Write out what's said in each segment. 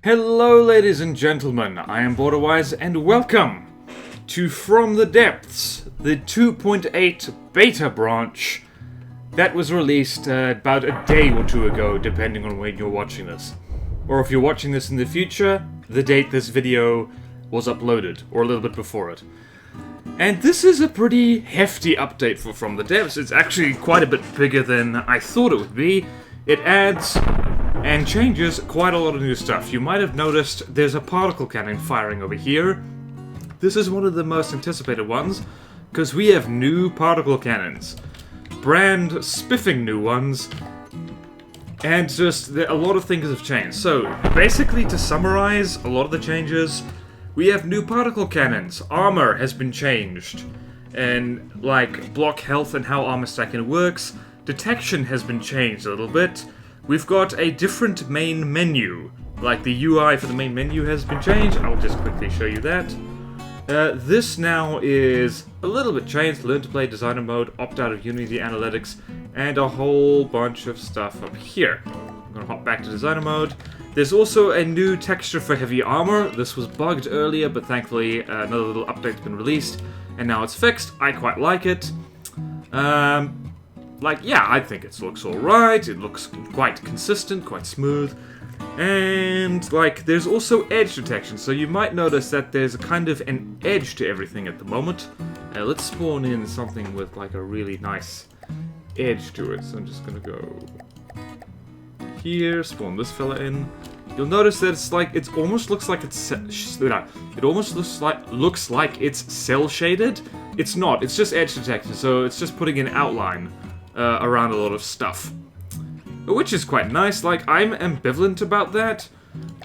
Hello ladies and gentlemen, I am BorderWise and welcome to From the Depths, the 2.8 beta branch that was released about a day or two ago, depending on when you're watching this. Or if you're watching this in the future, the date this video was uploaded, or a little bit before it. And this is a pretty hefty update for From the Depths. It's actually quite a bit bigger than I thought it would be. It adds and changes quite a lot of new stuff. You might have noticed there's a particle cannon firing over here. This is one of the most anticipated ones, because we have new particle cannons. Brand spiffing new ones. And just, a lot of things have changed. So, basically to summarize a lot of the changes, we have new particle cannons. Armor has been changed. And, like, block health and how armor stacking works. Detection has been changed a little bit. We've got a different main menu. Like, the UI for the main menu has been changed. I'll just quickly show you that. This now is a little bit changed. Learn to play designer mode, opt out of Unity analytics, and a whole bunch of stuff up here. I'm gonna hop back to designer mode. There's also a new texture for heavy armor. This was bugged earlier, but thankfully another little update's been released, and now it's fixed. I quite like it. Yeah, I think it looks alright. It looks quite consistent, quite smooth. And, like, there's also edge detection, so you might notice that there's kind of an edge to everything at the moment. Let's spawn in something with, like, a really nice edge to it. So I'm just gonna go here, spawn this fella in. You'll notice that it's like, it almost looks like it's, it almost looks like it's cell shaded. It's not, it's just edge detection, so it's just putting an outline around a lot of stuff. Which is quite nice. Like, I'm ambivalent about that,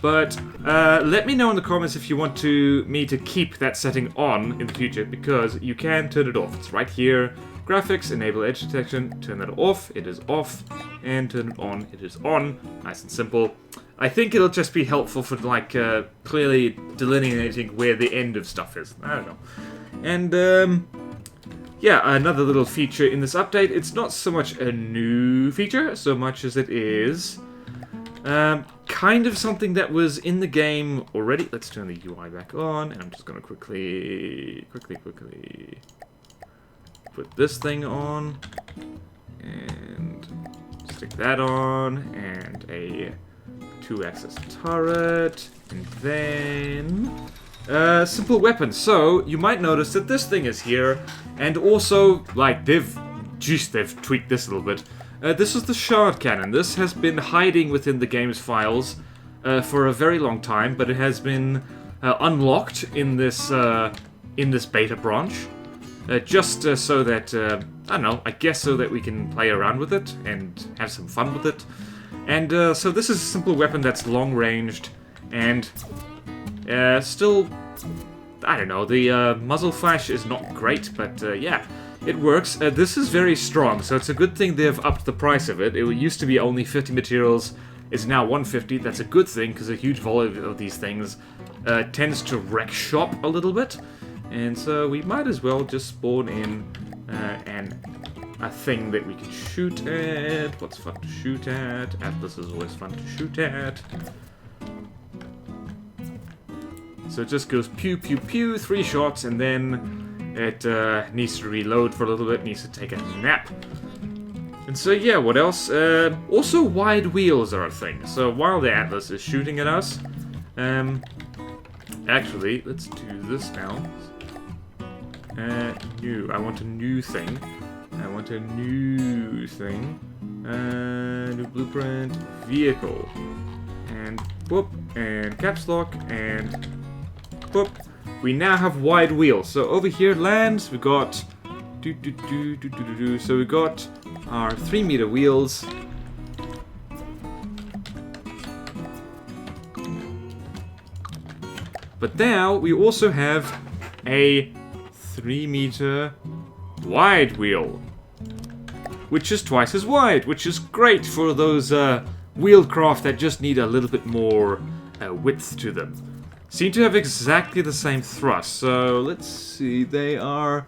but let me know in the comments if you want me to keep that setting on in the future, because you can turn it off. It's right here. Graphics, enable edge detection, turn that off, it is off, and turn it on, it is on. Nice and simple. I think it'll just be helpful for, like, clearly delineating where the end of stuff is. I don't know. And, yeah, another little feature in this update. It's not so much a new feature, so much as it is kind of something that was in the game already. Let's turn the UI back on, and I'm just going to quickly put this thing on, and stick that on, and a 2-axis turret, and then simple weapons. So you might notice that this thing is here, and also, like, they've tweaked this a little bit. This is the shard cannon. This has been hiding within the game's files for a very long time, but it has been unlocked in this beta branch, just so that I don't know. I guess so that we can play around with it and have some fun with it. And so this is a simple weapon that's long ranged and still, I don't know, the muzzle flash is not great, but yeah, it works. This is very strong, so it's a good thing they've upped the price of it. It used to be only 50 materials, it's now 150. That's a good thing, because a huge volume of these things tends to wreck shop a little bit, and so we might as well just spawn in a thing that we can shoot at. What's fun to shoot at? Atlas is always fun to shoot at. So it just goes pew, pew, pew, 3 shots, and then it needs to reload for a little bit, needs to take a nap. And so, yeah, what else? Also, wide wheels are a thing. So while the Atlas is shooting at us, actually, let's do this now. New. I want a new thing. New blueprint, vehicle. And whoop, and caps lock, and whoop. We now have wide wheels. So over here, lands, we got so we got our 3-meter wheels. But now we also have a 3-meter wide wheel, which is twice as wide, which is great for those wheeled craft that just need a little bit more width to them. Seem to have exactly the same thrust, so let's see, they are...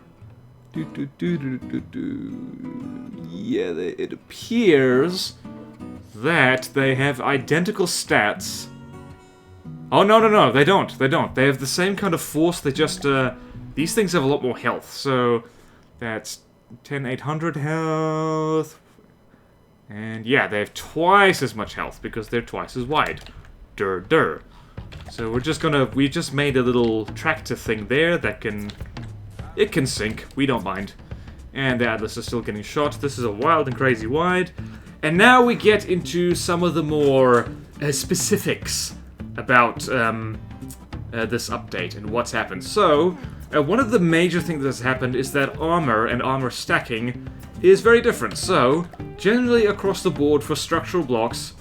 Yeah, it appears that they have identical stats Oh, no, they don't. They have the same kind of force, they just, these things have a lot more health. So, that's 10,800 health. And yeah, they have twice as much health because they're twice as wide. Durr. So we just made a little tractor thing there that it can sink. We don't mind. And the Atlas is still getting shot. This is a wild and crazy wide. And now we get into some of the more specifics about this update and what's happened. So, one of the major things that's happened is that armor and armor stacking is very different. So, generally across the board for structural blocks,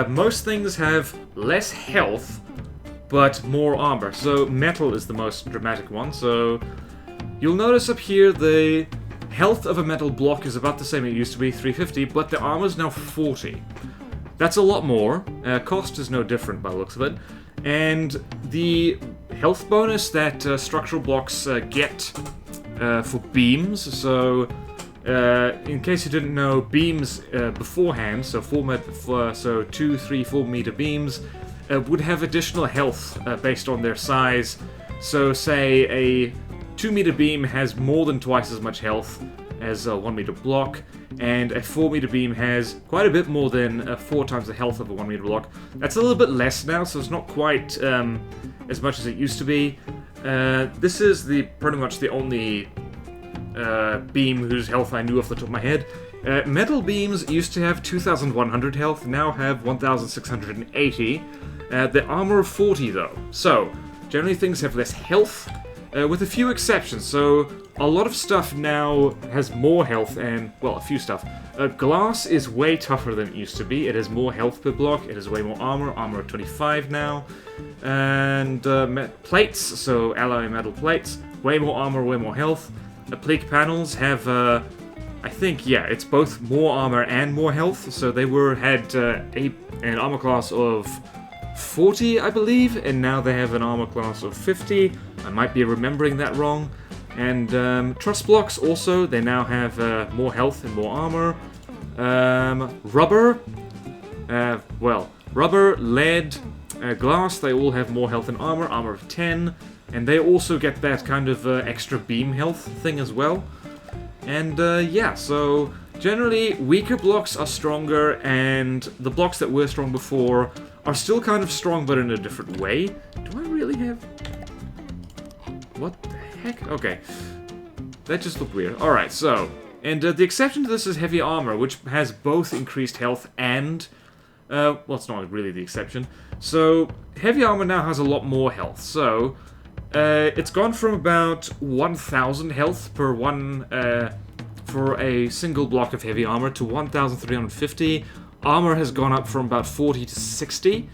most things have less health, but more armor. So, metal is the most dramatic one. So, you'll notice up here the health of a metal block is about the same it used to be, 350, but the armor is now 40. That's a lot more. Cost is no different by the looks of it. And the health bonus that structural blocks get for beams, so in case you didn't know, beams beforehand, so 2, 3, 4 meter beams, would have additional health based on their size. So say a 2 meter beam has more than twice as much health as a 1 meter block, and a 4 meter beam has quite a bit more than 4 times the health of a 1 meter block. That's a little bit less now, so it's not quite as much as it used to be. This is pretty much the only beam whose health I knew off the top of my head. Metal beams used to have 2,100 health, now have 1,680. The armor of 40 though. So, generally things have less health, with a few exceptions. So, a lot of stuff now has more health and, well, a few stuff. Glass is way tougher than it used to be. It has more health per block. It has way more armor. Armor of 25 now. And plates, so alloy metal plates. Way more armor, way more health. Pleak panels have, I think, yeah, it's both more armor and more health. So they had an armor class of 40, I believe, and now they have an armor class of 50. I might be remembering that wrong. And truss blocks also, they now have more health and more armor. Rubber, rubber, lead, glass, they all have more health and armor of 10. And they also get that kind of extra beam health thing as well. And yeah, so generally weaker blocks are stronger, and the blocks that were strong before are still kind of strong, but in a different way. Do I really have... What the heck? Okay. That just looked weird. Alright, so... And the exception to this is heavy armor, which has both increased health and... well, it's not really the exception. So, heavy armor now has a lot more health. So, it's gone from about 1,000 health per one... for a single block of heavy armor to 1,350. Armor has gone up from about 40 to 60.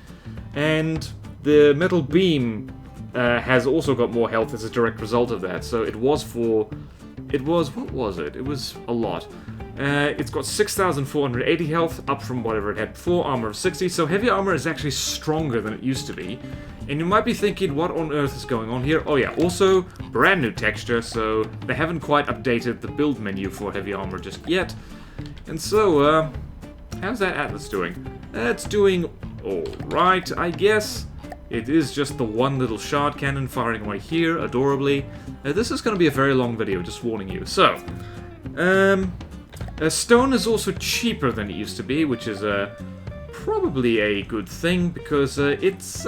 And the metal beam... has also got more health as a direct result of that. So it was, what was it? It was a lot. It's got 6,480 health, up from whatever it had before, armor of 60, so heavy armor is actually stronger than it used to be. And you might be thinking, what on earth is going on here? Oh yeah, also, brand new texture, so they haven't quite updated the build menu for heavy armor just yet. And so, how's that Atlas doing? It's doing alright, I guess. It is just the one little shard cannon firing away here, adorably. This is going to be a very long video, just warning you. So, stone is also cheaper than it used to be, which is probably a good thing, because it's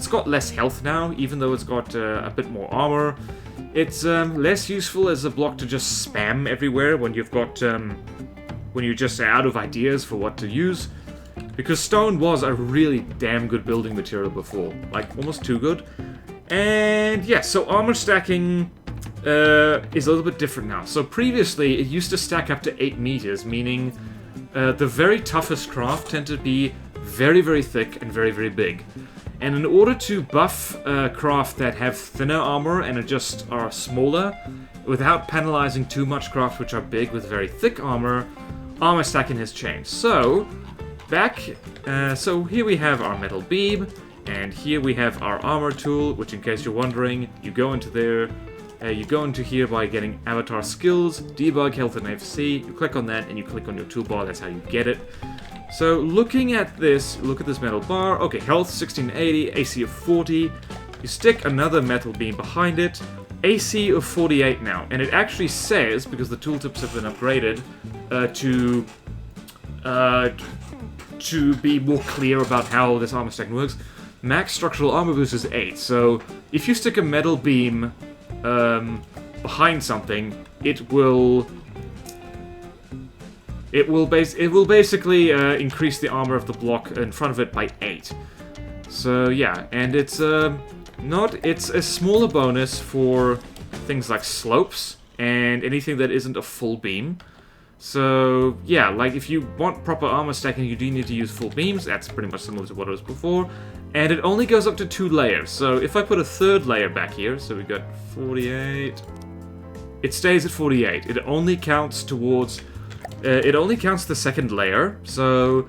got less health now, even though it's got a bit more armor. It's less useful as a block to just spam everywhere when you've got when you're just out of ideas for what to use. Because stone was a really damn good building material before. Like, almost too good. And, yeah, so armor stacking is a little bit different now. So previously, it used to stack up to 8 meters, meaning the very toughest craft tend to be very, very thick and very, very big. And in order to buff craft that have thinner armor and just are smaller, without penalizing too much craft which are big with very thick armor stacking has changed. So... so here we have our metal beam, and here we have our armor tool, which, in case you're wondering, you go into there, you go into here by getting avatar skills, debug, health, and FC, you click on that, and you click on your toolbar, that's how you get it. So looking at this, look at this metal bar. Okay, health 1680, AC of 40. You stick another metal beam behind it. AC of 48 now. And it actually says, because the tooltips have been upgraded, to be more clear about how this armor stacking works, max structural armor boost is 8. So if you stick a metal beam behind something, it will basically increase the armor of the block in front of it by 8. So yeah, and it's it's a smaller bonus for things like slopes and anything that isn't a full beam. So yeah, like if you want proper armor stacking, you do need to use full beams. That's pretty much similar to what it was before. And it only goes up to 2 layers. So if I put a third layer back here, so we got 48. It stays at 48. It only counts towards... it only counts the second layer. So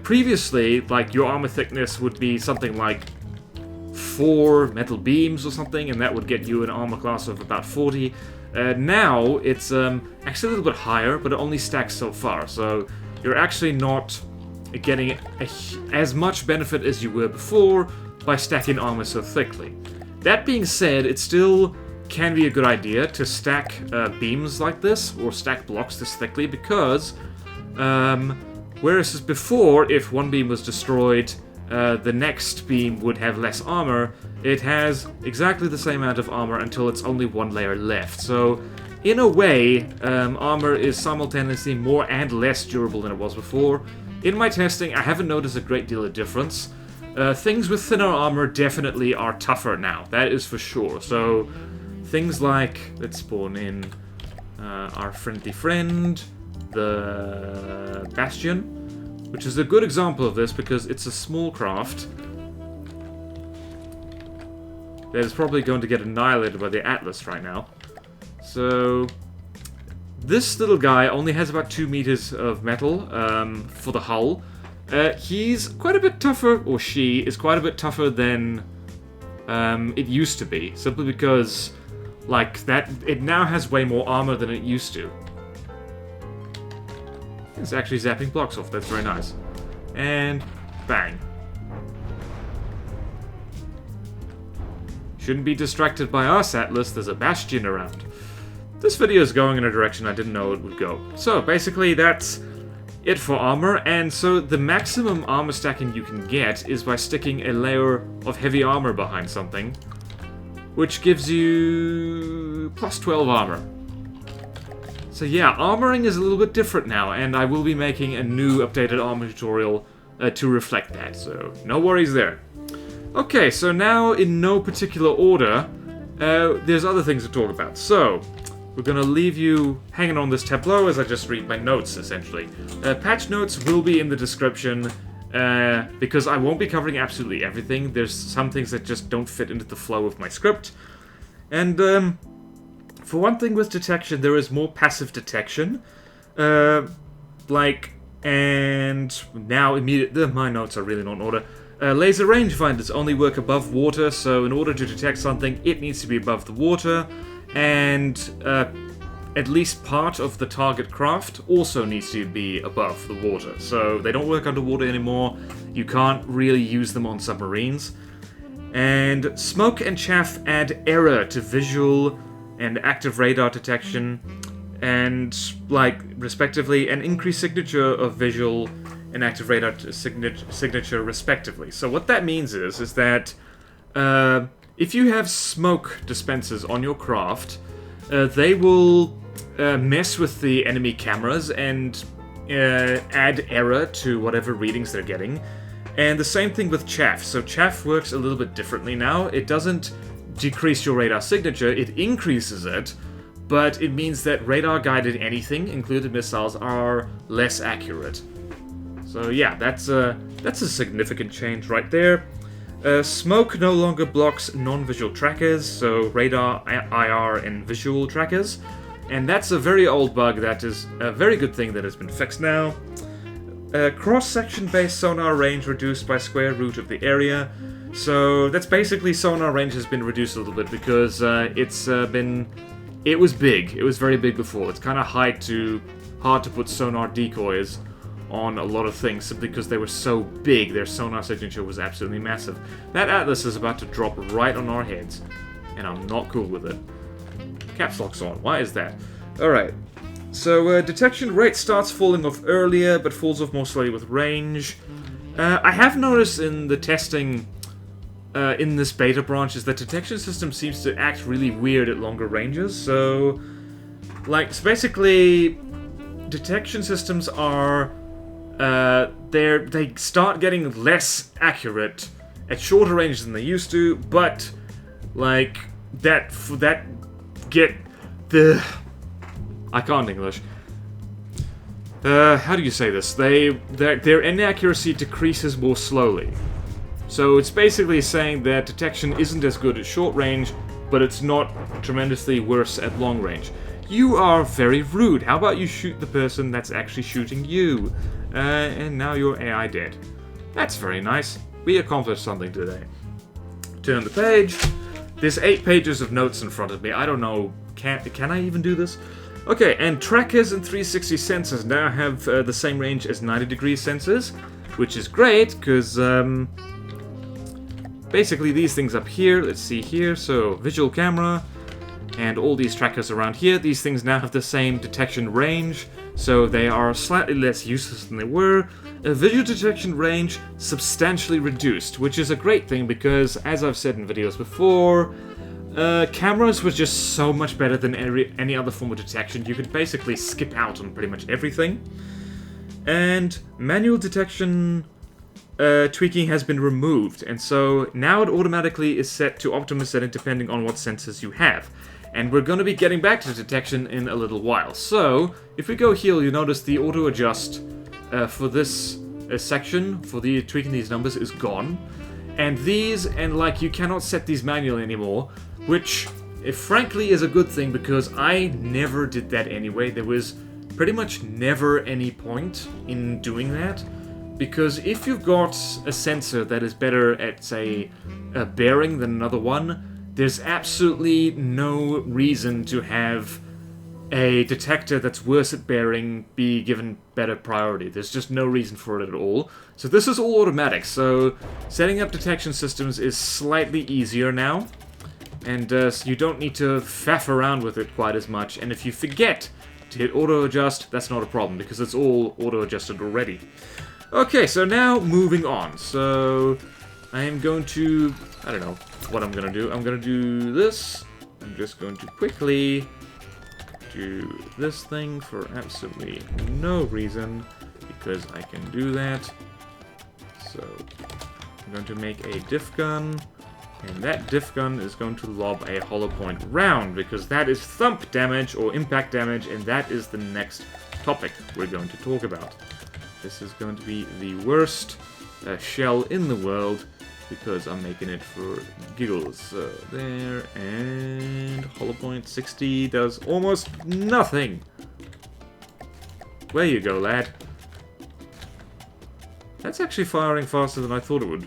previously, like, your armor thickness would be something like 4 metal beams or something, and that would get you an armor class of about 40. Now, it's actually a little bit higher, but it only stacks so far. So you're actually not getting as much benefit as you were before by stacking armor so thickly. That being said, it still can be a good idea to stack beams like this, or stack blocks this thickly, because whereas before, if one beam was destroyed, the next beam would have less armor, it has exactly the same amount of armor until it's only 1 layer left. So, in a way, armor is simultaneously more and less durable than it was before. In my testing, I haven't noticed a great deal of difference. Things with thinner armor definitely are tougher now, that is for sure. So, things like, let's spawn in our friendly friend, the Bastion, which is a good example of this because it's a small craft that is probably going to get annihilated by the Atlas right now. So, this little guy only has about 2 meters of metal for the hull. He's quite a bit tougher, or she is quite a bit tougher than it used to be, simply because, like, that it now has way more armor than it used to. It's actually zapping blocks off, that's very nice. And bang. Shouldn't be distracted by us, Atlas, there's a Bastion around. This video is going in a direction I didn't know it would go. So, basically, that's it for armor, and so the maximum armor stacking you can get is by sticking a layer of heavy armor behind something, which gives you plus 12 armor. So yeah, armoring is a little bit different now, and I will be making a new updated armor tutorial to reflect that, so no worries there. Okay, so now in no particular order, there's other things to talk about. So, we're gonna leave you hanging on this tableau as I just read my notes, essentially. Patch notes will be in the description, because I won't be covering absolutely everything. There's some things that just don't fit into the flow of my script. And, for one thing with detection, there is more passive detection. And now immediately, my notes are really not in order. Laser rangefinders only work above water, so in order to detect something, it needs to be above the water. And at least part of the target craft also needs to be above the water. So they don't work underwater anymore. You can't really use them on submarines. And smoke and chaff add error to visual and active radar detection, and, like, respectively, an increased signature of visual and active radar signature, respectively. So what that means is that if you have smoke dispensers on your craft, they will mess with the enemy cameras and add error to whatever readings they're getting. And the same thing with chaff. So chaff works a little bit differently now. It doesn't decrease your radar signature, it increases it, but it means that radar-guided anything, including missiles, are less accurate. So yeah, that's a significant change right there. Smoke no longer blocks non-visual trackers, so radar, IR, and visual trackers, and that's a very old bug that is a very good thing that has been fixed now. Cross-section based sonar range reduced by square root of the area. So that's basically sonar range has been reduced a little bit because it was big. It was very big before. It's kind of hard to put sonar decoys on a lot of things simply because they were so big. Their sonar signature was absolutely massive. That Atlas is about to drop right on our heads, and I'm not cool with it. Caps lock's on. Why is that? Alright. So, detection rate starts falling off earlier, but falls off more slowly with range. I have noticed in the testing in this beta branch is that detection system seems to act really weird at longer ranges. So, so basically, detection systems are they start getting less accurate at shorter ranges than they used to, but I can't English. How do you say this? Their inaccuracy decreases more slowly. So it's basically saying that detection isn't as good at short range, but it's not tremendously worse at long range. You are very rude. How about you shoot the person that's actually shooting you? And now your AI dead. That's very nice. We accomplished something today. Turn the page. There's 8 pages of notes in front of me. I don't know. Can I even do this? Okay, and trackers and 360 sensors now have the same range as 90-degree sensors, which is great, because basically these things up here, let's see here, so visual camera, and all these trackers around here, these things now have the same detection range, so they are slightly less useless than they were. Visual detection range substantially reduced, which is a great thing because, as I've said in videos before, cameras was just so much better than any other form of detection. You could basically skip out on pretty much everything. And manual detection tweaking has been removed, and so now it automatically is set to optimum setting depending on what sensors you have. And we're going to be getting back to detection in a little while. So, if we go here, you'll notice the auto adjust for this section, for the tweaking these numbers, is gone. And you cannot set these manually anymore, which, frankly, is a good thing because I never did that anyway. There was pretty much never any point in doing that. Because if you've got a sensor that is better at, say, a bearing than another one, there's absolutely no reason to have a detector that's worse at bearing be given better priority. There's just no reason for it at all. So this is all automatic, so setting up detection systems is slightly easier now. And so you don't need to faff around with it quite as much. And if you forget to hit auto-adjust, that's not a problem, because it's all auto-adjusted already. Okay, so now moving on. So I am going to... I don't know what I'm going to do. I'm going to do this. I'm just going to quickly do this thing for absolutely no reason, because I can do that. So I'm going to make a diff gun, and that diff gun is going to lob a hollow point round, because that is thump damage or impact damage, and that is the next topic we're going to talk about. This is going to be the worst shell in the world, because I'm making it for giggles. So there, and hollow point 60 does almost nothing. Where you go, lad. That's actually firing faster than I thought it would.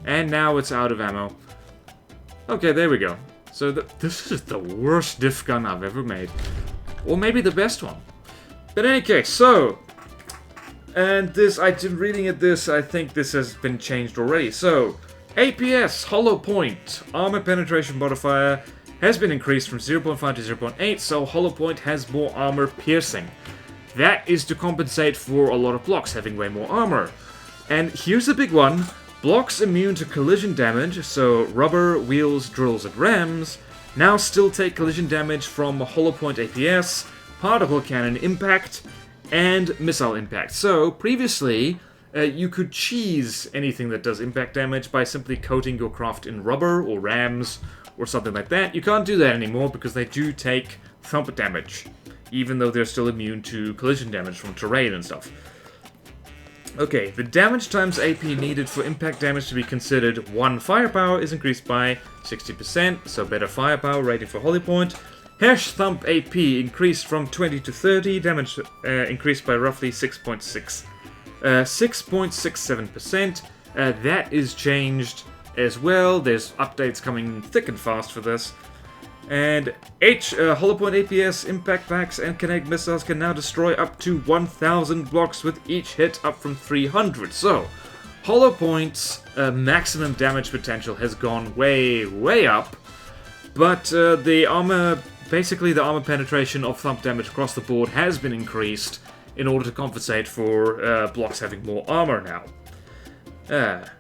And now it's out of ammo. Okay, there we go. So this is the worst diff gun I've ever made. Or maybe the best one. But in any case, so... And this, I'm reading at this, I think this has been changed already. So, APS, hollow point, armor penetration modifier has been increased from 0.5 to 0.8, so hollow point has more armor piercing. That is to compensate for a lot of blocks having way more armor. And here's the big one. Blocks immune to collision damage, so rubber, wheels, drills, and rams, now still take collision damage from hollow point APS, particle cannon impact, and missile impact. So, previously, you could cheese anything that does impact damage by simply coating your craft in rubber or rams or something like that. You can't do that anymore because they do take thump damage, even though they're still immune to collision damage from terrain and stuff. Okay, the damage times AP needed for impact damage to be considered 1 firepower is increased by 60%, so better firepower rating for Holy Point. Hash Thump AP increased from 20 to 30, damage increased by roughly 6.67%. That is changed as well. There's updates coming thick and fast for this. And hollow point APS, impact packs, and kinetic missiles can now destroy up to 1,000 blocks with each hit, up from 300. So, hollow points' maximum damage potential has gone way, way up. But the armor penetration of thump damage across the board has been increased in order to compensate for blocks having more armor now.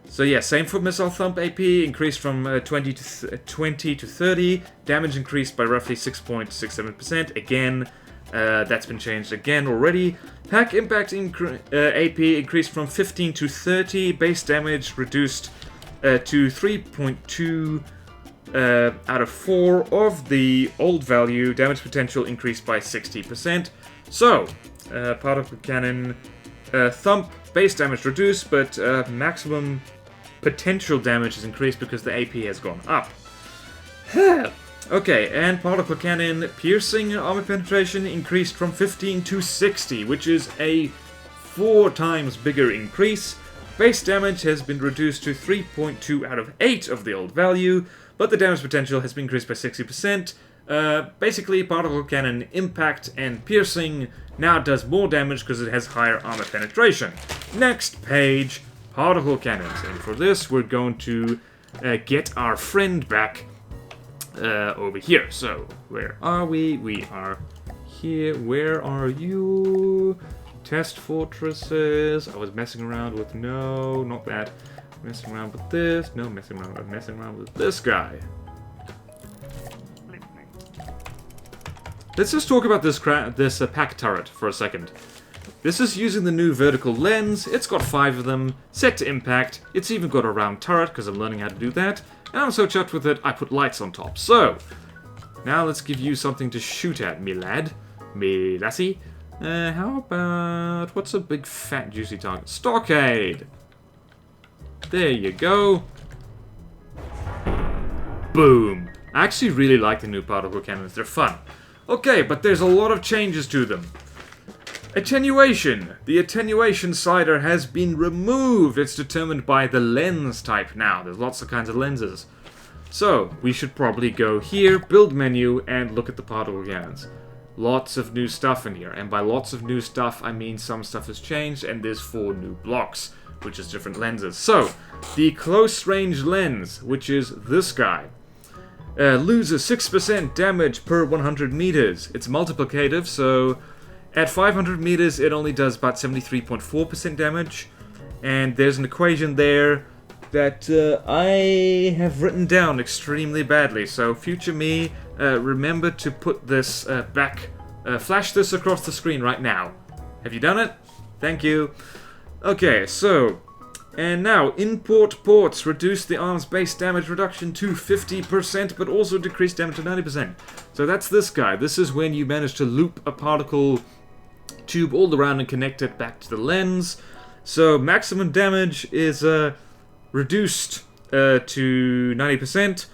So yeah, same for missile thump AP, increased from 20 to 30, damage increased by roughly 6.67%, again, that's been changed again already. Pack impact AP increased from 15 to 30, base damage reduced to 3.2 out of 4 of the old value, damage potential increased by 60%. So, particle cannon thump, base damage reduced, but maximum potential damage is increased because the AP has gone up. Okay, and particle cannon piercing armor penetration increased from 15 to 60, which is a 4 times bigger increase. Base damage has been reduced to 3.2 out of 8 of the old value, but the damage potential has been increased by 60%. Basically, particle cannon impact and piercing now does more damage because it has higher armor penetration. Next page, particle cannons. And for this, we're going to get our friend back over here. So, where are we? We are here. Where are you? Test fortresses. I was messing around with... No, not that. Messing around with this. No, messing around with this guy. Let's just talk about this pack turret for a second. This is using the new vertical lens. It's got 5 of them, set to impact. It's even got a round turret, because I'm learning how to do that. And I'm so chuffed with it, I put lights on top. So, now let's give you something to shoot at, me lad. Me lassie. How about... What's a big, fat, juicy target? Stockade! There you go. Boom. I actually really like the new particle cannons. They're fun. Okay, but there's a lot of changes to them. Attenuation. The attenuation slider has been removed. It's determined by the lens type now. There's lots of kinds of lenses. So, we should probably go here, build menu, and look at the particle cannons. Lots of new stuff in here. And by lots of new stuff, I mean some stuff has changed, and there's 4 new blocks, which is different lenses. So, the close range lens, which is this guy. Loses 6% damage per 100 meters. It's multiplicative, so at 500 meters it only does about 73.4% damage. And there's an equation there that I have written down extremely badly. So future me, remember to put this back, flash this across the screen right now. Have you done it? Thank you. Okay, so... And now, import ports reduce the arm's base damage reduction to 50%, but also decrease damage to 90%. So that's this guy. This is when you manage to loop a particle tube all around and connect it back to the lens. So maximum damage is reduced to 90%,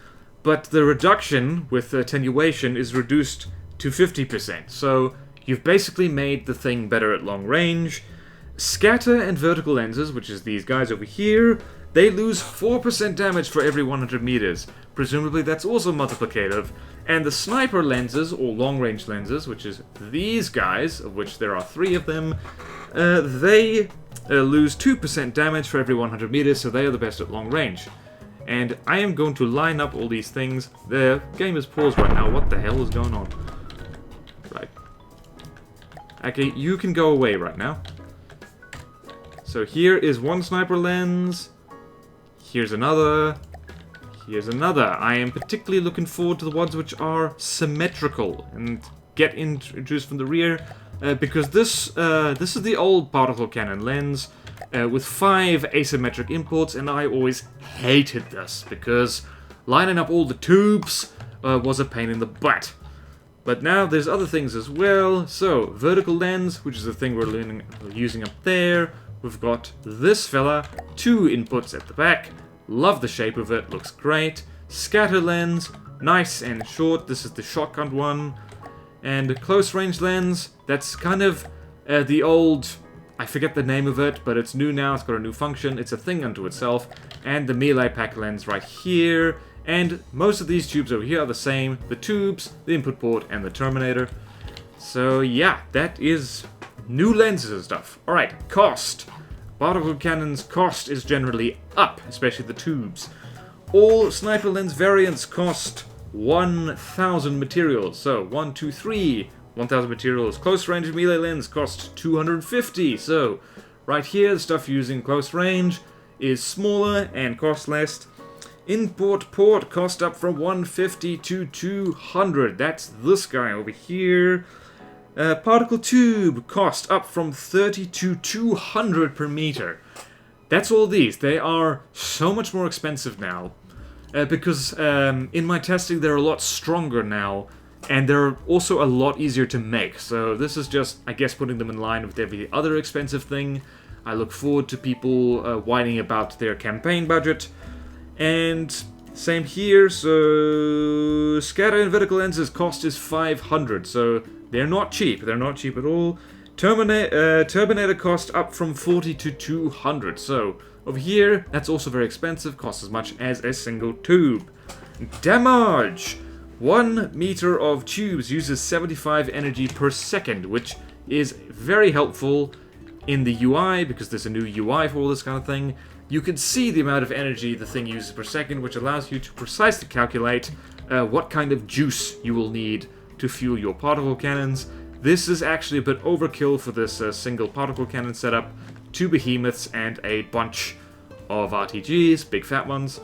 but the reduction with attenuation is reduced to 50%. So you've basically made the thing better at long range. Scatter and vertical lenses, which is these guys over here, they lose 4% damage for every 100 meters. Presumably that's also multiplicative. And the sniper lenses, or long-range lenses, which is these guys, of which there are 3 of them, they lose 2% damage for every 100 meters, so they are the best at long range. And I am going to line up all these things. The game is paused right now. What the hell is going on? Right. Okay, you can go away right now. So here is one sniper lens, here's another, here's another. I am particularly looking forward to the ones which are symmetrical and get introduced from the rear, because this is the old particle cannon lens with 5 asymmetric imports, and I always hated this because lining up all the tubes was a pain in the butt. But now there's other things as well. So vertical lens, which is the thing we're using up there. We've got this fella, 2 inputs at the back. Love the shape of it, looks great. Scatter lens, nice and short. This is the shotgun one. And close range lens, that's kind of the old... I forget the name of it, but it's new now. It's got a new function. It's a thing unto itself. And the melee pack lens right here And most of these tubes over here are the same. The tubes, the input port, and the terminator. So yeah, that is new lenses and stuff. Alright, cost. Particle cannons' cost is generally up, especially the tubes. All sniper lens variants cost 1,000 materials. So 1, 2, 3, 1,000 materials. Close range melee lens cost 250. So right here, the stuff using close range is smaller and costs less. Import port cost up from 150 to 200. That's this guy over here. Particle tube cost up from 30 to 200 per meter. That's all these. They are so much more expensive now. Because in my testing they're a lot stronger now. And they're also a lot easier to make. So this is just, I guess, putting them in line with every other expensive thing. I look forward to people whining about their campaign budget. And same here, so scatter and vertical lenses cost is 500, so they're not cheap. They're not cheap at all. Turbinator cost up from 40 to 200, so over here, that's also very expensive, costs as much as a single tube. Damage! 1 meter of tubes uses 75 energy per second, which is very helpful in the UI, because there's a new UI for all this kind of thing. You can see the amount of energy the thing uses per second, which allows you to precisely calculate what kind of juice you will need to fuel your particle cannons. This is actually a bit overkill for this single particle cannon setup. 2 behemoths and a bunch of RTGs, big fat ones.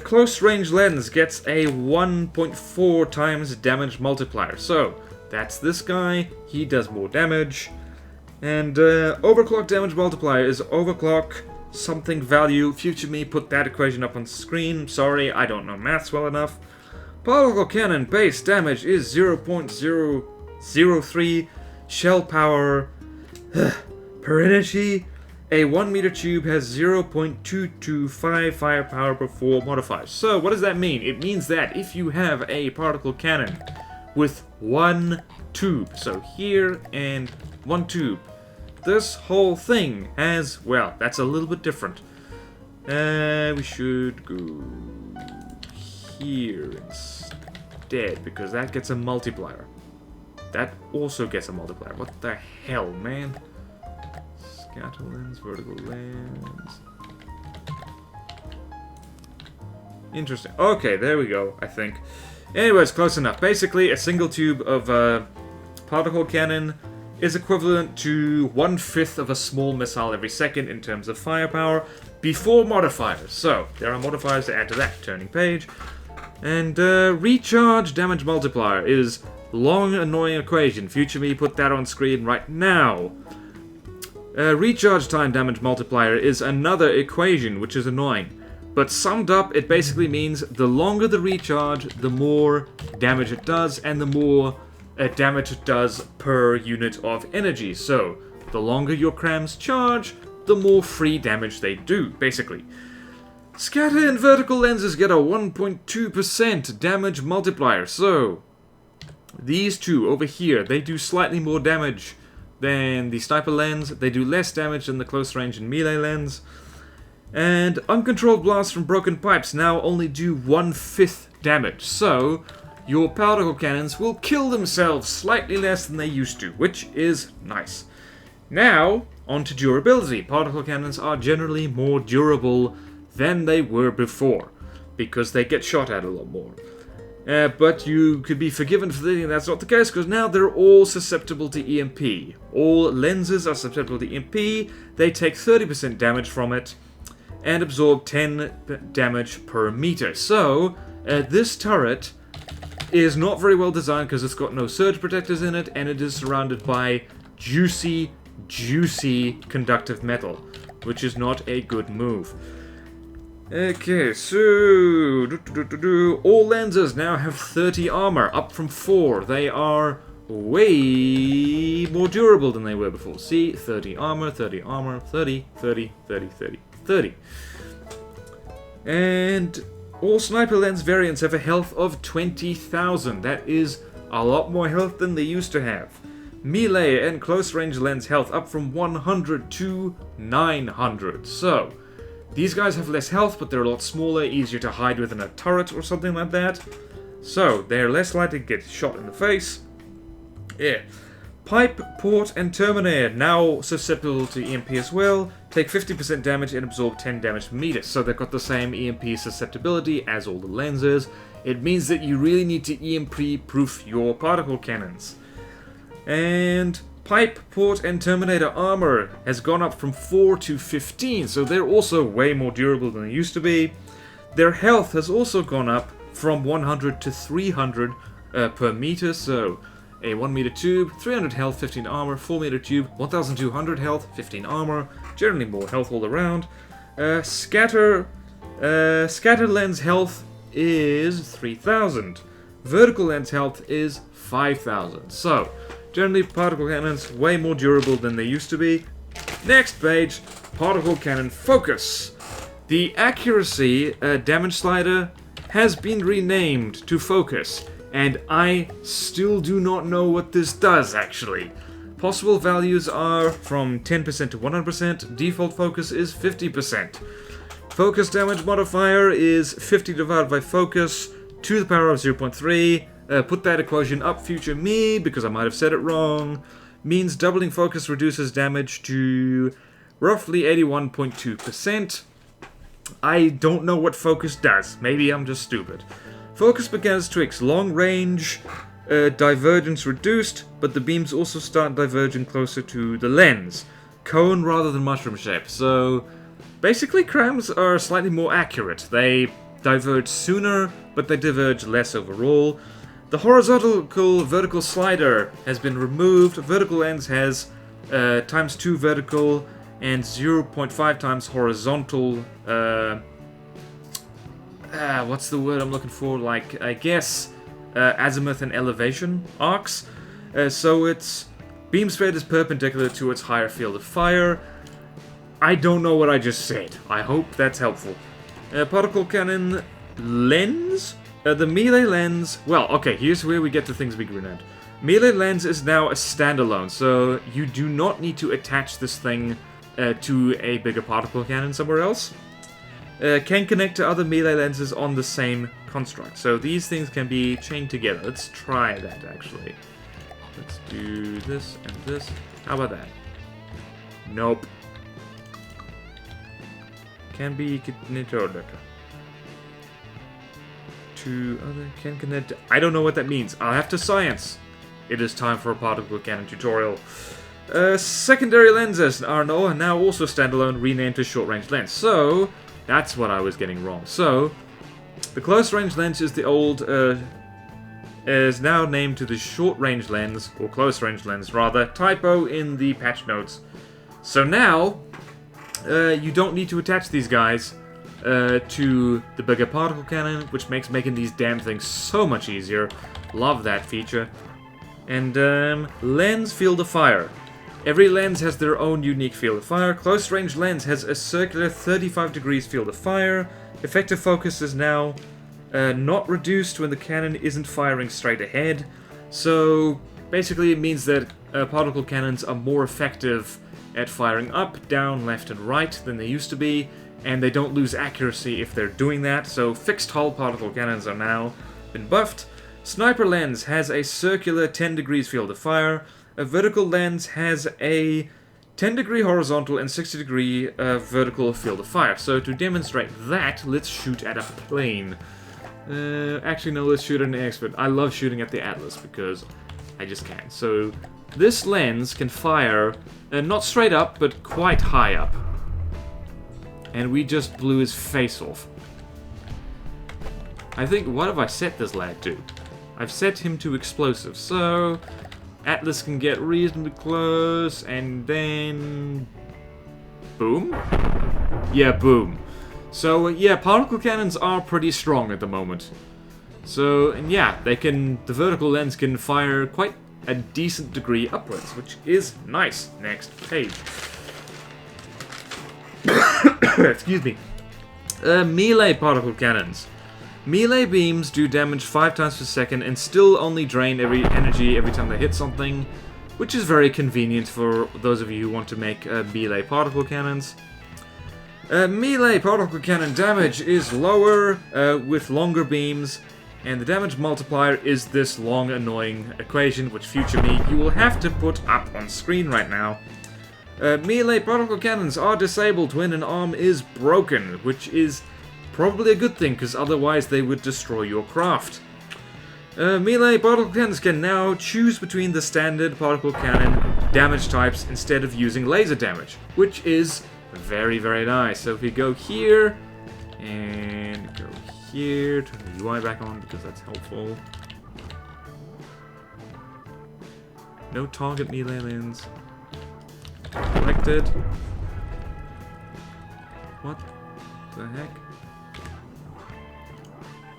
Close range lens gets a 1.4 times damage multiplier. So that's this guy, he does more damage. And overclock damage multiplier is overclock something value. Future me put that equation up on screen. Sorry, I don't know maths well enough. Particle cannon base damage is 0.003 shell power per energy. A 1 meter tube has 0.225 firepower per 4 modifiers. So what does that mean? It means that if you have a particle cannon with 1 tube, so here and 1 tube, this whole thing has, well, that's a little bit different. We should go here instead, because that gets a multiplier. That also gets a multiplier. What the hell, man? Scatter lens, vertical lens. Interesting. Okay, there we go, I think. Anyways, close enough. Basically, a single tube of particle cannon is equivalent to 1/5 of a small missile every second in terms of firepower before modifiers. So, there are modifiers to add to that. Turning page. And recharge damage multiplier is long annoying equation. Future me put that on screen right now. Recharge time damage multiplier is another equation, which is annoying. But summed up, it basically means the longer the recharge, the more damage it does, and the more damage it does per unit of energy. So, the longer your crams charge, the more free damage they do, basically. Scatter and vertical lenses get a 1.2% damage multiplier. So, these two over here, they do slightly more damage than the sniper lens. They do less damage than the close range and melee lens. And uncontrolled blasts from broken pipes now only do 1/5 damage. So, your particle cannons will kill themselves slightly less than they used to, which is nice. Now, on to durability. Particle cannons are generally more durable than they were before, because they get shot at a lot more. But you could be forgiven for thinking that's not the case, because now they're all susceptible to EMP. All lenses are susceptible to EMP, they take 30% damage from it, and absorb 10 damage per meter. So, this turret is not very well designed because it's got no surge protectors in it, and it is surrounded by juicy, juicy conductive metal, which is not a good move. Okay, so all lenses now have 30 armor, up from 4. They are way more durable than they were before. See, 30 armor, 30 armor, 30, 30, 30, 30, 30. And all sniper lens variants have a health of 20,000. That is a lot more health than they used to have. Melee and close range lens health up from 100 to 900. So, These guys have less health, but they're a lot smaller, easier to hide within a turret or something like that. So, they're less likely to get shot in the face. Yeah. Pipe, Port, and Terminator, now susceptible to EMP as well, take 50% damage and absorb 10 damage per meter. So they've got the same EMP susceptibility as all the lenses. It means that you really need to EMP-proof your particle cannons. And Pipe, Port, and Terminator armor has gone up from 4 to 15, so they're also way more durable than they used to be. Their health has also gone up from 100 to 300 per meter, so a 1 meter tube, 300 health, 15 armor, 4 meter tube, 1200 health, 15 armor, generally more health all around. Scatter lens health is 3000. Vertical lens health is 5000. So, generally particle cannons way more durable than they used to be. Next page, particle cannon focus. The accuracy damage slider has been renamed to focus. And I still do not know what this does, actually. Possible values are from 10% to 100%. Default focus is 50%. Focus damage modifier is 50 divided by focus to the power of 0.3. Put that equation up, future me, because I might have said it wrong. Means doubling focus reduces damage to roughly 81.2%. I don't know what focus does. Maybe I'm just stupid. Focus becomes tricks. Long range, divergence reduced, but the beams also start diverging closer to the lens. Cone rather than mushroom shape. So, basically crams are slightly more accurate. They diverge sooner, but they diverge less overall. The horizontal vertical slider has been removed. Vertical lens has times 2 vertical and 0.5 times horizontal what's the word I'm looking for? Like, I guess, azimuth and elevation arcs. So its beam spread is perpendicular to its higher field of fire. I don't know what I just said. I hope that's helpful. Particle cannon lens? The melee lens... Well, okay, here's where we get to things we grin at. Melee lens is now a standalone, so you do not need to attach this thing to a bigger particle cannon somewhere else. Can connect to other melee lenses on the same construct. So these things can be chained together. Let's try that, actually. Let's do this and this. How about that? Nope. Can be connected to other... Can connect... I don't know what that means. I'll have to science. It is time for a particle cannon tutorial. Secondary lenses are now also standalone, renamed to short-range lens. So... That's what I was getting wrong. So, the close-range lens is the old, is now named to the short-range lens, or close-range lens rather, typo in the patch notes. So now, you don't need to attach these guys to the bigger particle cannon, which makes making these damn things so much easier. Love that feature. And, lens field of fire. Every lens has their own unique field of fire. Close range lens has a circular 35 degrees field of fire. Effective focus is now not reduced when the cannon isn't firing straight ahead. So basically it means that particle cannons are more effective at firing up, down, left, and right than they used to be, and they don't lose accuracy if they're doing that. So fixed hull particle cannons are now been buffed. Sniper lens has a circular 10 degrees field of fire. A vertical lens has a 10 degree horizontal and 60 degree vertical field of fire. So to demonstrate that, let's shoot at a plane. Actually no, let's shoot at an expert. I love shooting at the Atlas because I just can. So this lens can fire not straight up, but quite high up. And we just blew his face off. I think, what have I set this lad to? I've set him to explosive, so... Atlas can get reasonably close, and then... Boom? Yeah, boom. So, yeah, particle cannons are pretty strong at the moment. So, and yeah, they can... The vertical lens can fire quite a decent degree upwards, which is nice. Next page. Excuse me. Melee particle cannons. Melee beams do damage 5 times per second and still only drain energy every time they hit something, which is very convenient for those of you who want to make melee particle cannons. Melee particle cannon damage is lower with longer beams, and the damage multiplier is this long, annoying equation, which future me you will have to put up on screen right now. Melee particle cannons are disabled when an arm is broken, which is probably a good thing, because otherwise they would destroy your craft. Melee particle cannons can now choose between the standard particle cannon damage types instead of using laser damage, which is very, very nice. So if we go here, and go here, turn the UI back on because that's helpful. No target melee lens. Selected. What the heck?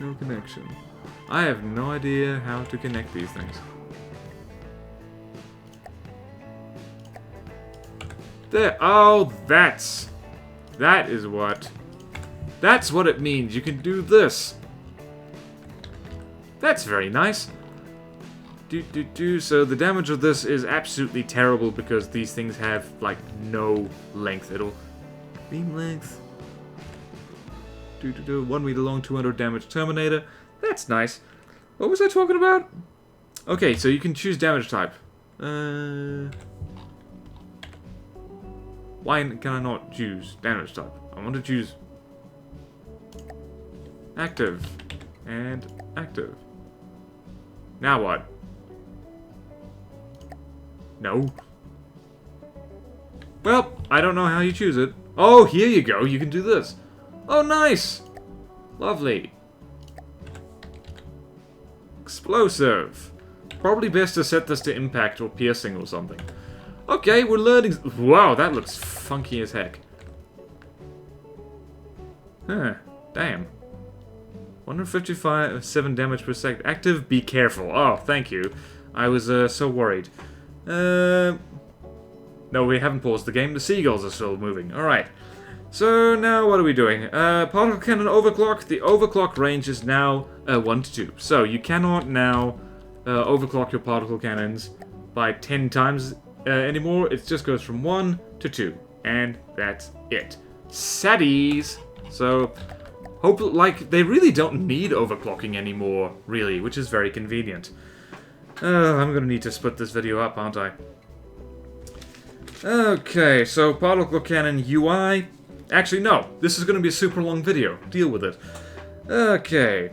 No connection. I have no idea how to connect these things. There. Oh, that is what. That's what it means. You can do this. That's very nice. So the damage of this is absolutely terrible because these things have, like, no length at all. Beam length. 1 meter long, 200 damage Terminator. That's nice. What was I talking about? Okay, so you can choose damage type. Why can I not choose damage type? I want to choose active and active. Now what? No. Well, I don't know how you choose it. Oh, here you go. You can do this. Oh, nice. Lovely. Explosive. Probably best to set this to impact or piercing or something. Okay, we're learning. Wow, that looks funky as heck. Huh. Damn. 155.7 damage per second. Active, be careful. Oh, thank you. I was so worried. No, we haven't paused the game. The seagulls are still moving. Alright. So now what are we doing? Particle cannon overclock. The overclock range is now 1 to 2. So you cannot now overclock your particle cannons by 10 times anymore. It just goes from 1 to 2. And that's it. Saddies. So, like, they really don't need overclocking anymore, really, which is very convenient. I'm gonna need to split this video up, aren't I? Okay, so particle cannon UI. Actually, no. This is gonna be a super long video. Deal with it. Okay.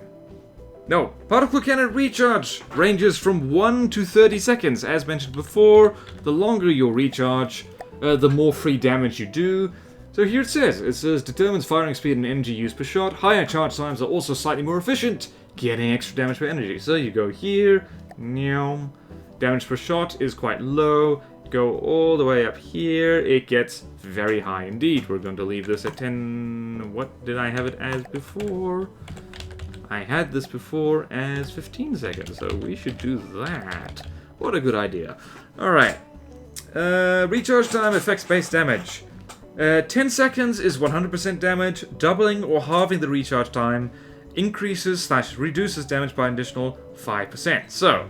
No. Particle cannon recharge ranges from 1 to 30 seconds. As mentioned before, the longer your recharge, the more free damage you do. So here it says, determines firing speed and energy used per shot. Higher charge times are also slightly more efficient, getting extra damage per energy. So you go here, damage per shot is quite low. Go all the way up here, it gets very high indeed. We're going to leave this at 10... What did I have it as before? I had this before as 15 seconds, so we should do that. What a good idea. Alright. Recharge time affects base damage. 10 seconds is 100% damage. Doubling or halving the recharge time increases/reduces damage by an additional 5%. So,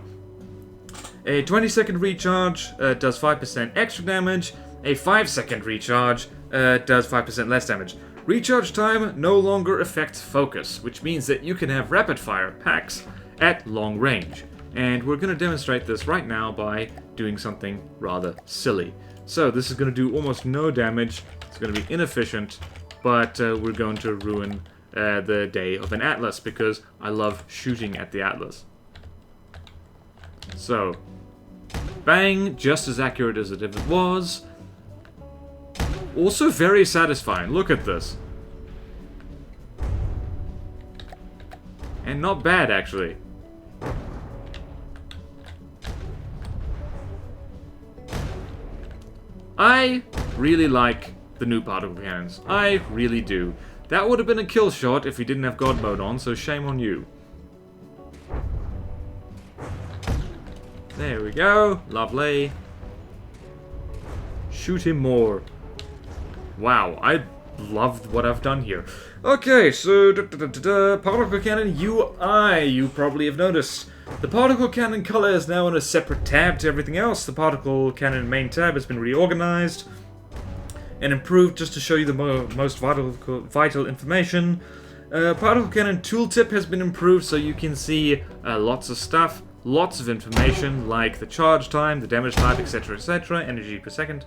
a 20-second recharge does 5% extra damage. A 5-second recharge does 5% less damage. Recharge time no longer affects focus, which means that you can have rapid-fire packs at long range. And we're going to demonstrate this right now by doing something rather silly. So this is going to do almost no damage. It's going to be inefficient, but we're going to ruin the day of an Atlas because I love shooting at the Atlas. So, bang, just as accurate as it ever was. Also very satisfying. Look at this. And not bad, actually. I really like the new particle cannons. I really do. That would have been a kill shot if we didn't have God mode on, so shame on you. There we go. Lovely. Shoot him more. Wow, I love what I've done here. Okay, so particle cannon UI, you probably have noticed. The particle cannon color is now in a separate tab to everything else. The particle cannon main tab has been reorganized. and improved just to show you the most vital information. Particle Cannon tooltip has been improved, so you can see lots of stuff, lots of information, like the charge time, the damage type, etc, etc, energy per second.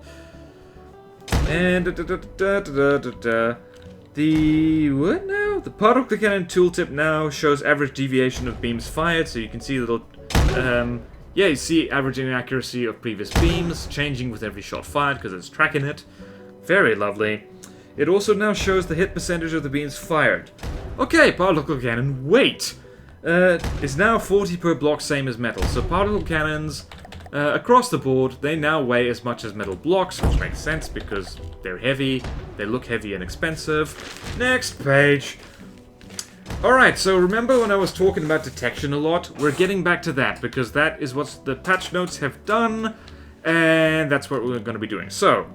And what now? The Particle Cannon tooltip now shows average deviation of beams fired, so you can see little, yeah, you see average inaccuracy of previous beams, changing with every shot fired because it's tracking it. Very lovely. It also now shows the hit percentage of the beams fired. Okay, Particle Cannon weight is now 40 per block, same as metal. So Particle Cannons, across the board, they now weigh as much as metal blocks, which makes sense because they're heavy, they look heavy and expensive. Next page. Alright, so remember when I was talking about detection a lot? We're getting back to that, because that is what the patch notes have done, and that's what we're going to be doing. So,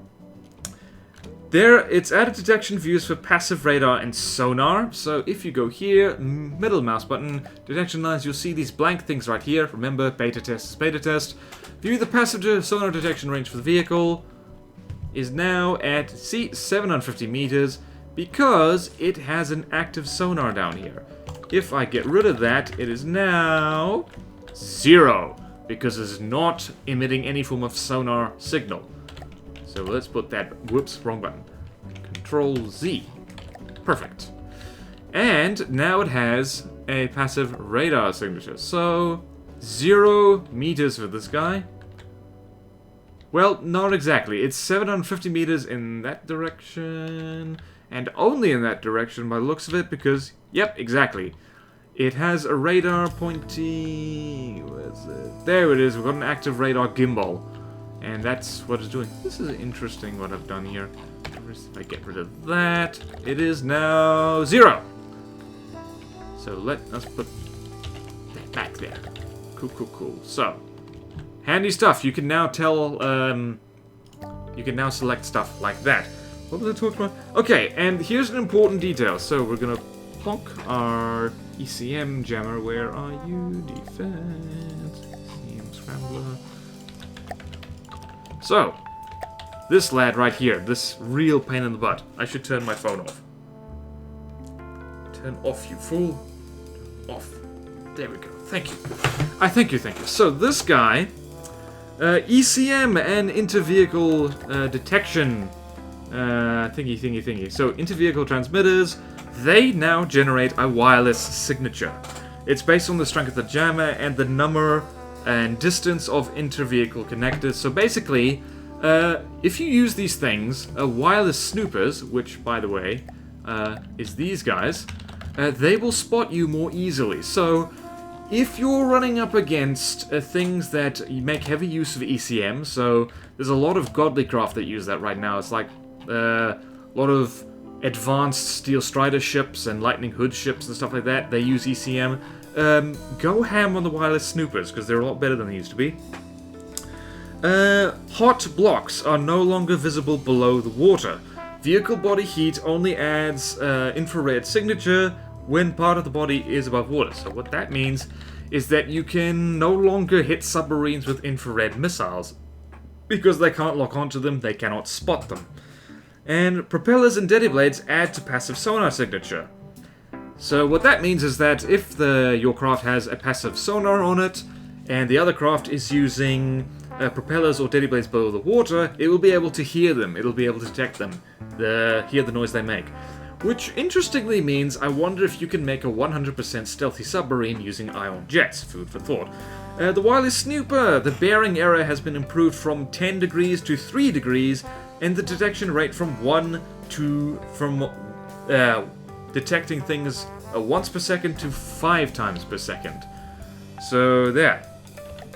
there, it's added detection views for passive radar and sonar. So if you go here, middle mouse button, detection lines, you'll see these blank things right here. Remember, beta test is beta test. View the passive sonar detection range for the vehicle is now at, see, 750 meters because it has an active sonar down here. If I get rid of that, it is now 0 because it's not emitting any form of sonar signal. So let's put that, whoops, wrong button. Control Z. Perfect. And now it has a passive radar signature. So 0 meters for this guy. Well, not exactly. It's 750 meters in that direction. And only in that direction by the looks of it because, yep, exactly. It has a radar pointing... Where's it? There it is. We've got an active radar gimbal. And that's what it's doing. This is interesting what I've done here. If I get rid of that, it is now 0. So let us put that back there. Cool, cool, cool. So, handy stuff. You can now tell, you can now select stuff like that. What was I talking about? Okay, and here's an important detail. So we're gonna plonk our ECM jammer. Where are you? Defense. ECM scrambler. So, this lad right here, this real pain in the butt. I should turn my phone off. Turn off, you fool. Off. There we go. Thank you. Thank you. So, this guy, ECM and inter-vehicle detection thingy. So, inter-vehicle transmitters, they now generate a wireless signature. It's based on the strength of the jammer and the number and distance of inter-vehicle connectors. So basically, if you use these things, wireless snoopers, which, by the way, is these guys, they will spot you more easily. So, if you're running up against things that make heavy use of ECM, so there's a lot of godly craft that use that right now. It's like a lot of advanced Steel Strider ships and Lightning Hood ships and stuff like that. They use ECM. Go ham on the wireless snoopers, because they're a lot better than they used to be. Hot blocks are no longer visible below the water. Vehicle body heat only adds infrared signature when part of the body is above water. So what that means is that you can no longer hit submarines with infrared missiles, because they can't lock onto them, they cannot spot them. And propellers and Deley blades add to passive sonar signature. So what that means is that if your craft has a passive sonar on it, and the other craft is using propellers or Deley blades below the water, it will be able to hear them. It'll be able to detect them, hear the noise they make. Which interestingly means I wonder if you can make a 100% stealthy submarine using ion jets. Food for thought. The wireless snooper. The bearing error has been improved from 10 degrees to 3 degrees, and the detection rate from detecting things once per second to 5 times per second. So there.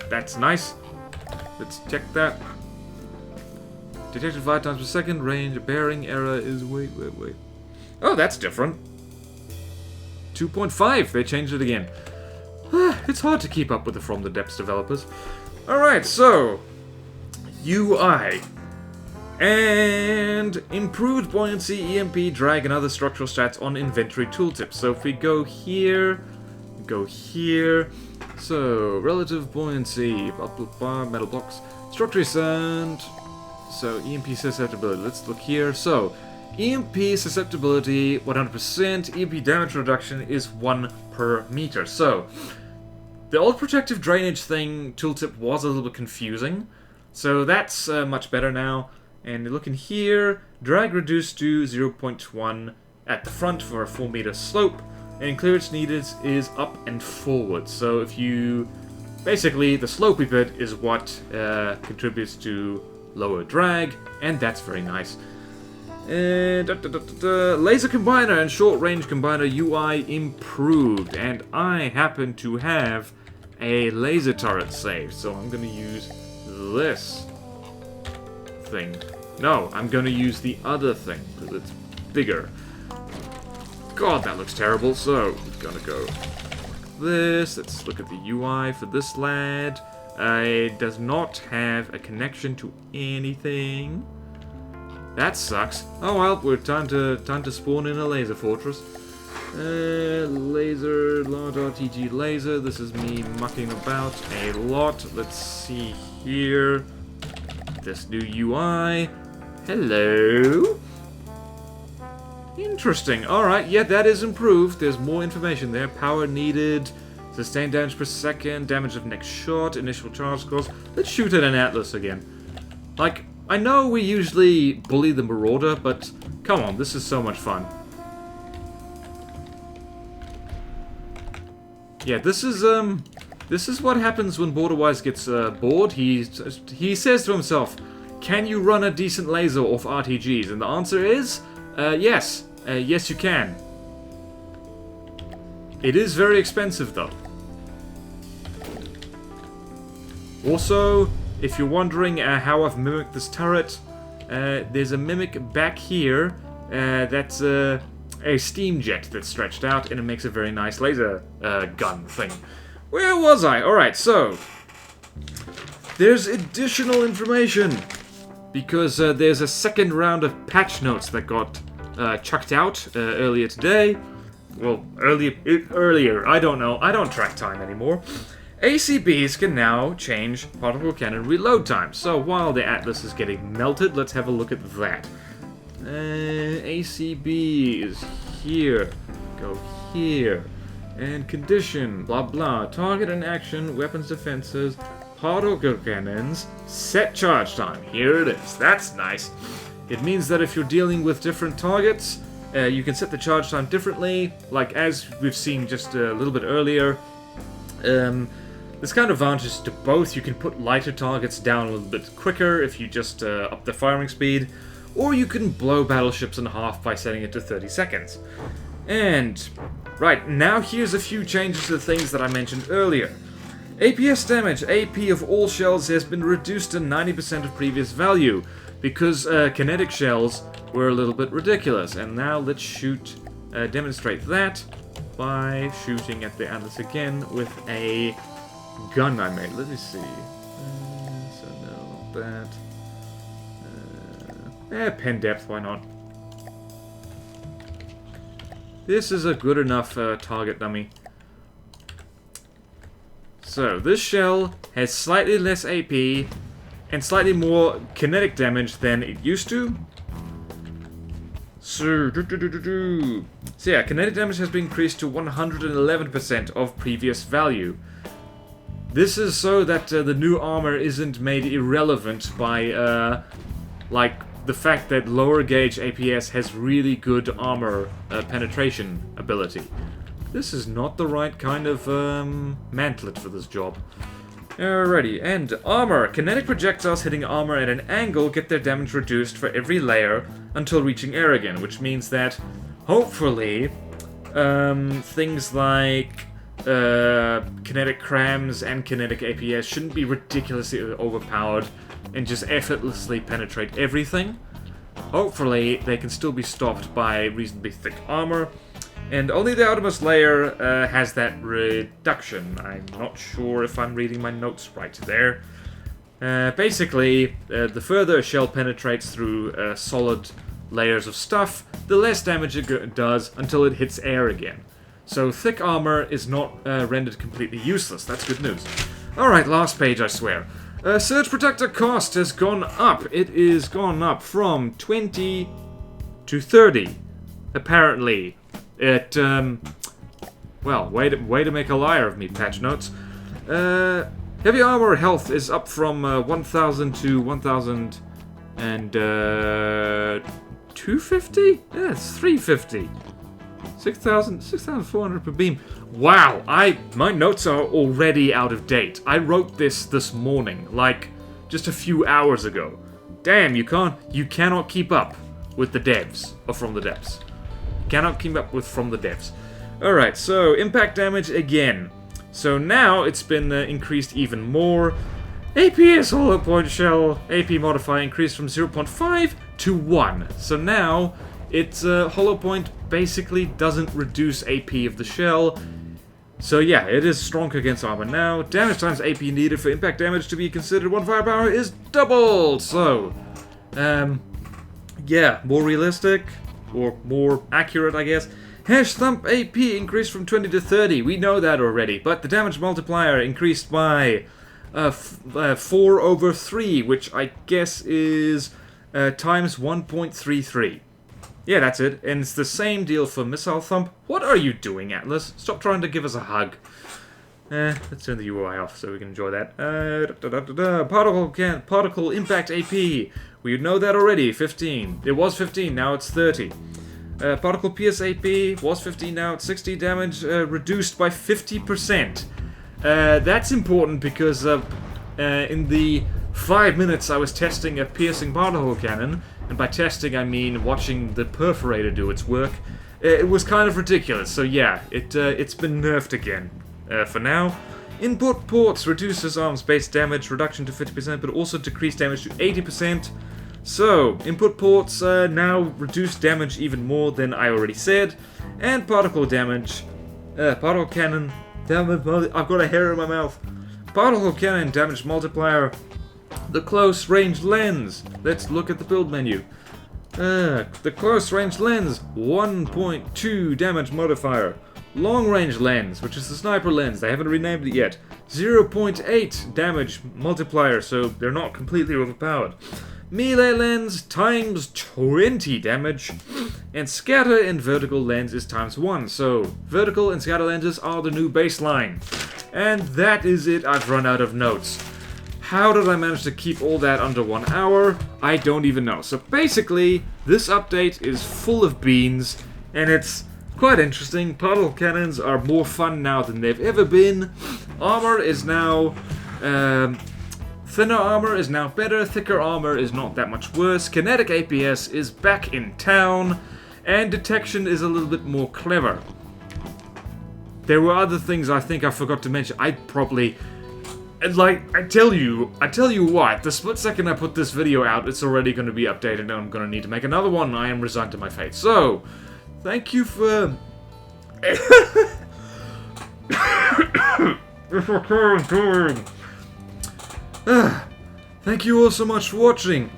That's nice. Let's check that. Detected 5 times per second. Range bearing error is... Wait. Oh, that's different. 2.5. They changed it again. It's hard to keep up with the From the Depths developers. Alright, so... UI. And improved buoyancy, EMP, drag, and other structural stats on inventory tooltips. So if we go here, so relative buoyancy, blah, blah, blah, metal blocks, structure sand, So, EMP susceptibility. Let's look here. So, EMP susceptibility 100%. EMP damage reduction is 1 per meter. So, the old protective drainage thing tooltip was a little bit confusing. So, that's much better now. And look in here. Drag reduced to 0.1 at the front for a 4 meter slope. And clearance needed is up and forward. So, if you... Basically, the slopey bit is what contributes to lower drag, and that's very nice. And laser combiner and short range combiner UI improved, and I happen to have a laser turret saved, so I'm gonna use this thing. No, I'm gonna use the other thing because it's bigger. God, that looks terrible. So we're gonna go this. Let's look at the UI for this lad. It does not have a connection to anything. That sucks. Oh well, we're time to spawn in a laser fortress. Laser, large RTG laser. This is me mucking about a lot. Let's see here. This new UI. Hello. Interesting. Alright, yeah, that is improved. There's more information there. Power needed. Sustained damage per second. Damage of next shot. Initial charge cost. Let's shoot at an Atlas again. Like, I know we usually bully the Marauder, but come on, this is so much fun. Yeah, this is what happens when BorderWise gets bored. He says to himself, "Can you run a decent laser off RTGs?" And the answer is, yes. Yes, you can. It is very expensive, though. Also, if you're wondering how I've mimicked this turret, there's a mimic back here that's a steam jet that's stretched out, and it makes a very nice laser gun thing. Where was I? Alright, so there's additional information because there's a second round of patch notes that got chucked out earlier today. Well, earlier, I don't know. I don't track time anymore. ACBs can now change particle cannon reload time. So while the Atlas is getting melted, let's have a look at that. ACB is here. Go here. And condition, blah blah. Target and action, weapons defenses, particle cannons, set charge time. Here it is. That's nice. It means that if you're dealing with different targets, you can set the charge time differently. Like as we've seen just a little bit earlier. There's kind of advantages to both. You can put lighter targets down a little bit quicker if you just up the firing speed. Or you can blow battleships in half by setting it to 30 seconds. And, right, now here's a few changes to the things that I mentioned earlier. APS damage, AP of all shells has been reduced to 90% of previous value, because kinetic shells were a little bit ridiculous. And now let's demonstrate that by shooting at the Atlas again with a gun I made. Let me see. So no, not that. Pen depth, why not? This is a good enough target dummy. So, this shell has slightly less AP and slightly more kinetic damage than it used to. So yeah, kinetic damage has been increased to 111% of previous value. This is so that the new armor isn't made irrelevant by, like, the fact that lower gauge APS has really good armor penetration ability. This is not the right kind of mantlet for this job. Alrighty, and armor. Kinetic projectiles hitting armor at an angle get their damage reduced for every layer until reaching air again, which means that, hopefully, things like kinetic crams and kinetic APS shouldn't be ridiculously overpowered and just effortlessly penetrate everything. Hopefully, they can still be stopped by reasonably thick armor. And only the outermost layer has that reduction. I'm not sure if I'm reading my notes right there. Basically, the further a shell penetrates through solid layers of stuff, the less damage it does until it hits air again. So thick armor is not rendered completely useless. That's good news. Alright, last page, I swear. Surge Protector cost has gone up. It is gone up from 20 to 30, apparently. It, well, way to make a liar of me, patch notes. Heavy armor health is up from 1,000 to 1,000 and 250? Yeah, it's 350. 6,400 per beam. Wow, my notes are already out of date. I wrote this morning, like just a few hours ago. Damn, you cannot keep up with the devs, or from the devs. Cannot keep up with from the devs. Alright, so impact damage again. So now it's been increased even more. APS hollow point shell AP modifier increased from 0.5 to 1. So now its hollow point basically doesn't reduce AP of the shell. So yeah, it is stronger against armor now. Damage times AP needed for impact damage to be considered 1 firepower is doubled. So, yeah, more realistic, or more accurate, I guess. Hash Thump AP increased from 20 to 30. We know that already, but the damage multiplier increased by 4 over 3, which I guess is times 1.33. Yeah, that's it. And it's the same deal for Missile Thump. What are you doing, Atlas? Stop trying to give us a hug. Let's turn the UI off so we can enjoy that. Particle Impact AP. We know that already. 15. It was 15, now it's 30. Particle PS AP was 15, now it's 60. Damage reduced by 50%. That's important because in the 5 minutes I was testing a piercing particle cannon, and by testing I mean watching the perforator do its work, it was kind of ridiculous. So yeah, it's been nerfed again for now. Input ports reduces arms base damage reduction to 50%, but also decreased damage to 80%. So, input ports now reduce damage even more than I already said. And particle damage, particle cannon, damage, I've got a hair in my mouth. Particle cannon damage multiplier, the close range lens. Let's look at the build menu. The close range lens, 1.2 damage modifier. Long range lens, which is the sniper lens, they haven't renamed it yet. 0.8 damage multiplier, so they're not completely overpowered. Melee lens times 20 damage, and scatter and vertical lens is times 1, so vertical and scatter lenses are the new baseline. And that is it, I've run out of notes. How did I manage to keep all that under 1 hour? I don't even know. So basically, this update is full of beans, and it's quite interesting. Particle cannons are more fun now than they've ever been. Armor is now... thinner armor is now better, thicker armor is not that much worse, kinetic APS is back in town, and detection is a little bit more clever. There were other things I think I forgot to mention. I probably... Like, I tell you what, the split second I put this video out, it's already going to be updated and I'm going to need to make another one. I am resigned to my fate. So, thank you for... Thank you all so much for watching.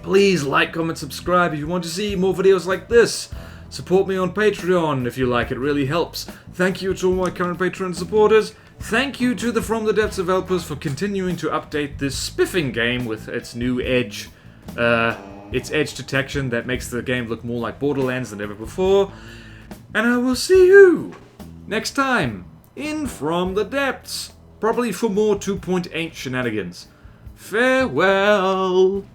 Please like, comment, subscribe if you want to see more videos like this. Support me on Patreon if you like, it really helps. Thank you to all my current Patreon supporters. Thank you to the From the Depths developers for continuing to update this spiffing game with its new edge. Its edge detection that makes the game look more like Borderlands than ever before. And I will see you next time in From the Depths. Probably for more 2.8 shenanigans. Farewell!